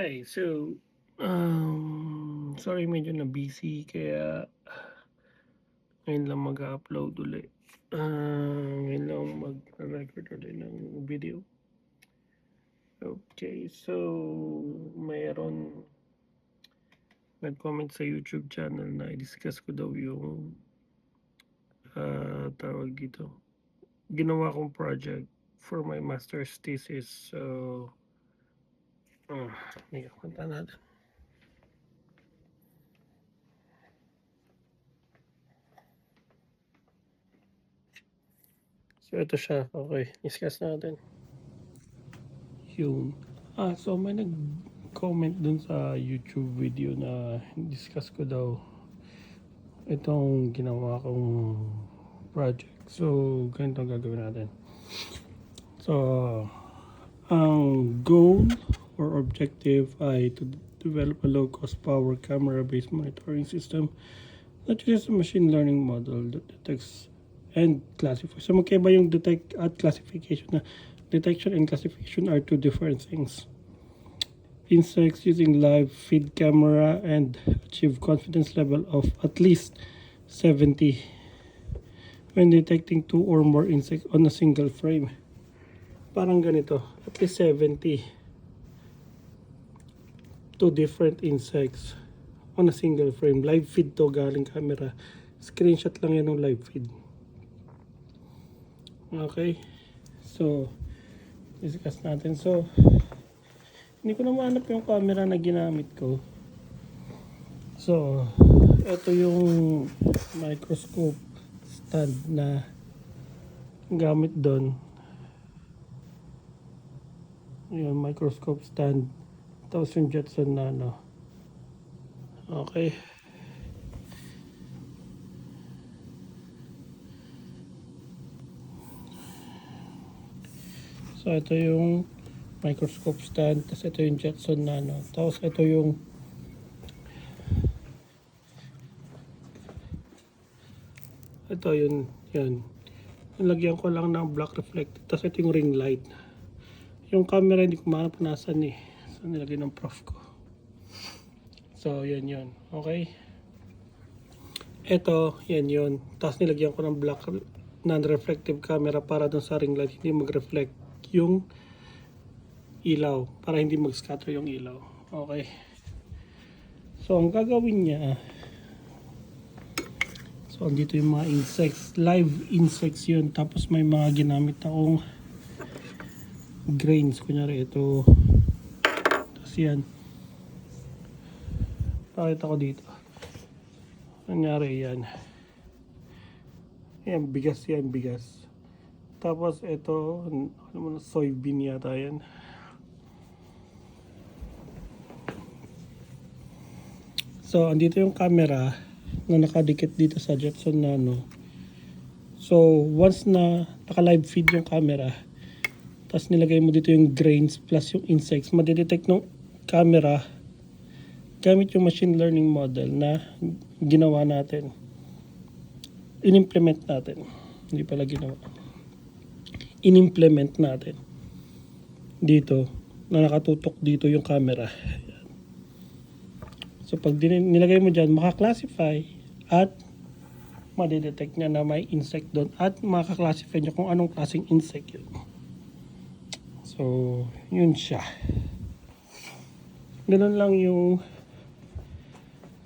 Hi. Sorry medyo na busy kaya ngayon lang mag-upload uli. Ngayon lang mag-record uli ng video. Okay, so mayroon nag-comment sa YouTube channel na i-discuss ko daw yung tawag dito. Ginawa kong project for my master's thesis. So, punta natin. So, ito siya. Okay, discuss natin. Yun. So may nag-comment dun sa YouTube video na discuss ko daw itong ginawa kong project. So, ganito ang gagawin natin. So, ang goal or objective ay to develop a low-cost power camera-based monitoring system that uses a machine learning model that detects and classifies. So, magkaiba yung detect at classification na detection and classification are two different things. Insects using live feed camera and achieve confidence level of at least 70 when detecting two or more insects on a single frame. Parang ganito, at least 70 two different insects on a single frame. Live feed to galing camera. Screenshot lang yan ng live feed. Okay, so discuss natin. So hindi ko na mahanap yung camera na ginamit ko. So, ito yung microscope stand na gamit doon. Yung microscope stand. Tapos yung Jetson Nano. Okay. So, ito yung microscope stand. Tapos ito yung Jetson Nano. Tapos ito yung yun. Nilagyan ko lang ng black reflective. Tapos ito yung ring light. Yung camera hindi ko mahanap nasan eh. So, nilagay ng prof ko. So, yun. Okay. Ito, yun. Tapos nilagyan ko ng black non-reflective camera para dun sa ring light hindi mag-reflect yung ilaw. Para hindi mag-scatter yung ilaw. Okay. So, ang gagawin niya, so, dito yung mga insects. Live insects yun. Tapos may mga ginamit akong grains. Kunyari ito. Tapos yan. Pakita ko dito. Kunyari yan. Yan, bigas yan. Tapos ito, ano mo na, soybean yata yan. So, andito yung camera na nakadikit dito sa Jetson Nano. So, once na naka-live feed yung camera, tapos nilagay mo dito yung grains plus yung insects, madidetect ng camera gamit yung machine learning model na ginawa natin. In-implement natin. Hindi pala ginawa. In-implement natin. Dito, na nakatutok dito yung camera. So, pag nilagay mo dyan, maka-classify at madidetect niya na may insect doon at maka-classify niya kung anong klaseng insect yun. So, yun siya. Ganun lang yung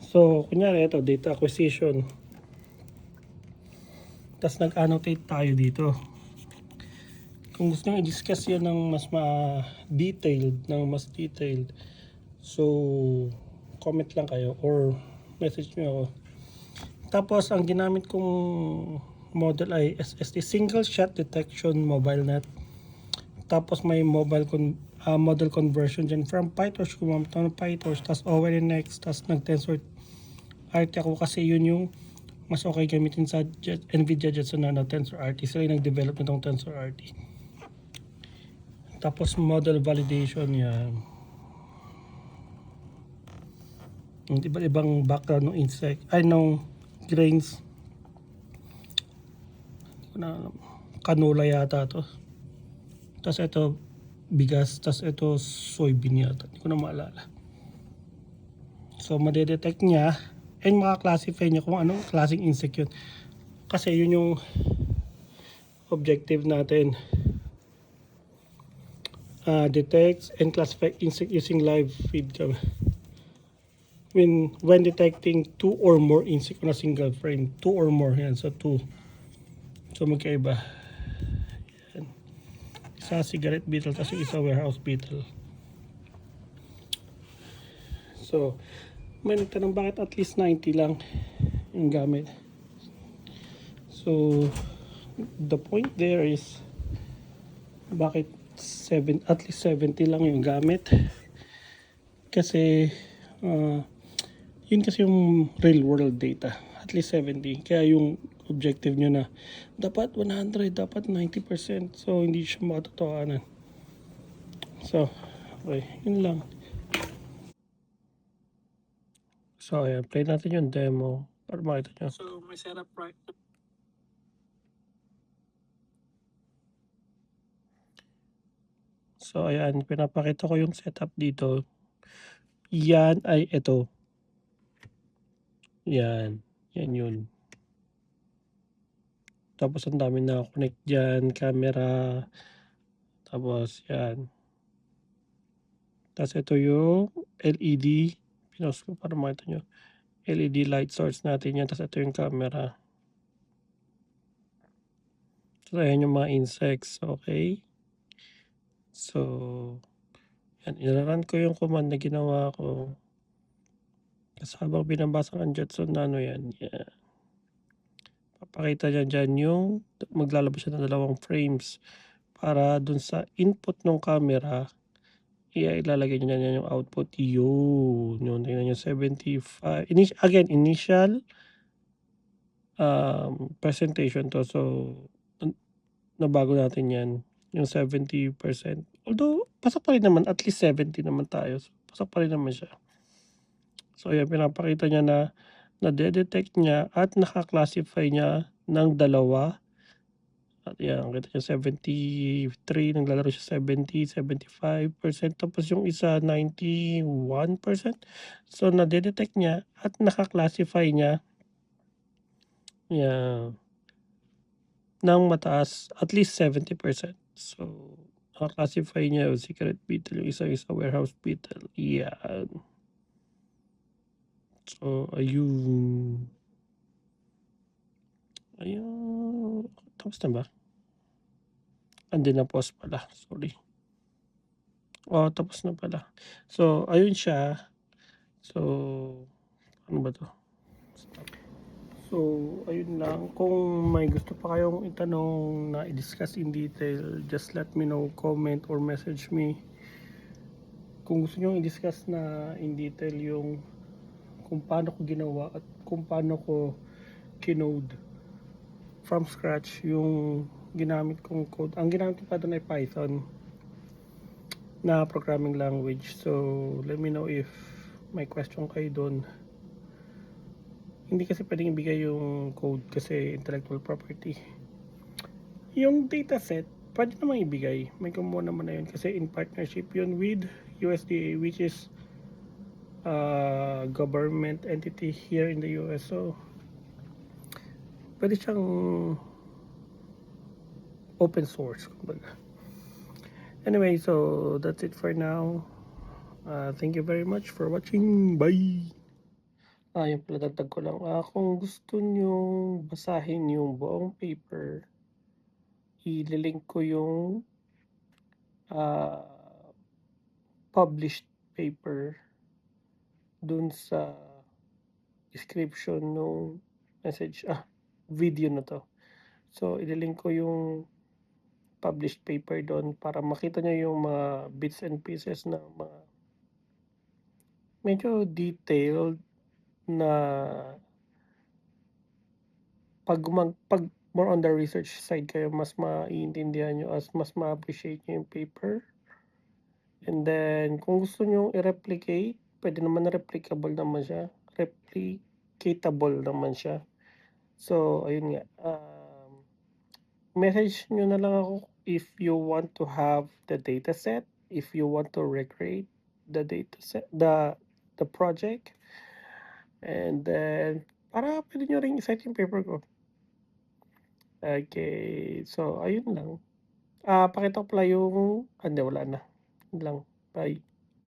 so, kunyari ito, data acquisition. Tapos nag-annotate tayo dito. Kung gusto nyo i-discuss yan ng mas detailed, so, comment lang kayo or message nyo ako. Tapos, ang ginamit kong model ay SSD, Single Shot Detection Mobile Net. Tapos, may model conversion dyan from PyTorch, gumamit ako ng PyTorch, tapos ONNX, tapos nag-Tensor RT ako kasi yun yung mas okay gamitin sa NVIDIA Jetson Nano Tensor RT. Sila yung nag-develop nitong Tensor RT. Tapos model validation yan. Iba-ibang background ng insect, ng grains. Canola yata to. Tapos ito, bigas, tas ito soybean yata, hindi ko na maalala. So madedetect niya and maka-classify niya kung anong klaseng insect yun. Kasi yun yung objective natin. Detects and classify insect using live feed cam. When detecting 2 or more insect on a single frame, 2 or more yan, so 2. So magkaiba. Yan. Isa cigarette beetle, tapos isa warehouse beetle. So may nagtanong bakit at least 90 lang yung gamit. So the point there is bakit at least 70 lang yung gamit. Kasi yun kasi yung real world data, at least 70. Kaya yung objective nyo na dapat 100, dapat 90%, so hindi siya matotohanan. So okay, yun lang. So ayan, play natin yung demo para makita nyo. So may setup right. So ayan, pinapakita ko yung setup dito. Yan ay ito. Yan yun. Tapos ang dami na connect dyan, camera. Tapos yan. Tapos ito yung LED. Pinost ko para makita nyo. LED light source natin yan. Tapos ito yung camera. So ayan yung mga insects. Okay. So yan. Inaran ko yung command na ginawa ko. Kasi habang binabasa ng Jetson na ano yan. Yan. Papakita niya dyan yung maglalabas siya ng 2 frames. Para dun sa input ng camera, ilalagay niya niya yung output. Yun. Tingnan nyo 75. Initial presentation to. So nabago natin yan. Yung 70%. Although, pasok pa rin naman. At least 70 naman tayo. So, pasok pa rin naman siya. So yan, pinapakita niya na na-detect niya at naka-classify niya ng 2. At yan, kita niya 73, naglalaro siya 70, 75%, tapos yung isa 91%. So na-detect niya at naka-classify niya yan, ng mataas, at least 70%. So naka-classify niya yung secret beetle, yung isa warehouse beetle. Yan. So ayun. Tapos na ba? Hindi na pause pala, sorry. Tapos na pala. So ayun siya. So ano ba 'to? Stop. So ayun lang, kung may gusto pa kayong itanong na i-discuss in detail, just let me know, comment or message me. Kung gusto niyo i-discuss na in detail yung kung paano ko ginawa at kung paano ko kinode from scratch yung ginamit kong code. Ang ginamit ko pa doon ay Python na programming language. So let me know if may question kayo doon. Hindi kasi pwedeng ibigay yung code kasi intellectual property. Yung dataset, pwede naman ibigay. May kumuha naman na yun kasi in partnership yun with USDA, which is government entity here in the US. So pwede siyang open source, kumbaga. Anyway, so that's it for now. Thank you very much for watching. Bye! Yung pala, dagdag ko lang. Kung gusto nyo basahin yung buong paper, ililink ko yung published paper dun sa description ng message, video na to. So, ililink ko yung published paper doon para makita nyo yung mga bits and pieces na mga medyo detailed na pag more on the research side kayo, mas maiintindihan nyo, mas ma-appreciate nyo yung paper. And then, kung gusto nyo i-replicate, pwede naman na replicable naman siya. Replicatable naman siya. So, ayun nga. Message nyo na lang ako if you want to have the data set, if you want to recreate the data set, the project, and then para pwede nyo ring i-cite yung paper ko. Okay, so ayun lang. Pakita ko pala yung hindi wala na. Yun lang. Bye.